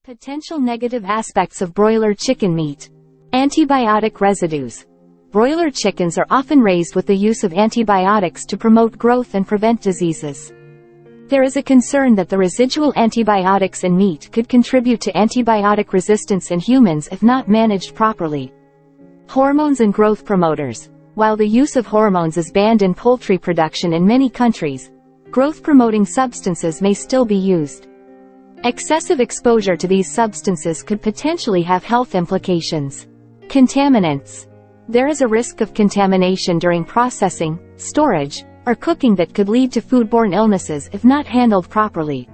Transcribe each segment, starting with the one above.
Potential negative aspects of broiler chicken meat. Antibiotic residues. Broiler chickens are often raised with the use of antibiotics to promote growth and prevent diseases. There is a concern that the residual antibiotics in meat could contribute to antibiotic resistance in humans if not managed properly. Hormones and growth promoters. While the use of hormones is banned in poultry production in many countries, growth-promoting substances may still be used. Excessive exposure to these substances could potentially have health implications. Contaminants. There is a risk of contamination during processing, storage, or cooking that could lead to foodborne illnesses if not handled properly.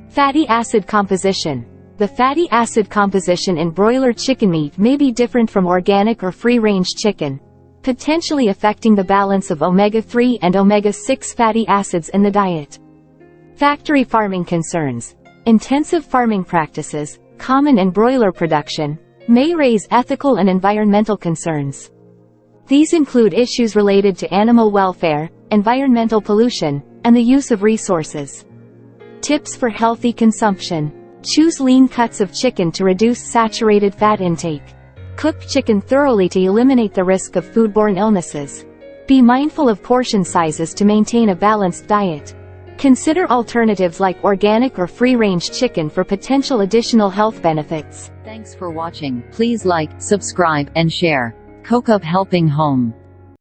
Fatty acid composition. The fatty acid composition in broiler chicken meat may be different from organic or free-range chicken, potentially affecting the balance of omega-3 and omega-6 fatty acids in the diet. Factory farming concerns. Intensive farming practices, common in broiler production, may raise ethical and environmental concerns. These include issues related to animal welfare, environmental pollution, and the use of resources. Tips for healthy consumption. Choose lean cuts of chicken to reduce saturated fat intake. Cook chicken thoroughly to eliminate the risk of foodborne illnesses. Be mindful of portion sizes to maintain a balanced diet. Consider alternatives like organic or free-range chicken for potential additional health benefits. Thanks for watching. Please like, subscribe, and share. Cook Up Helping Home.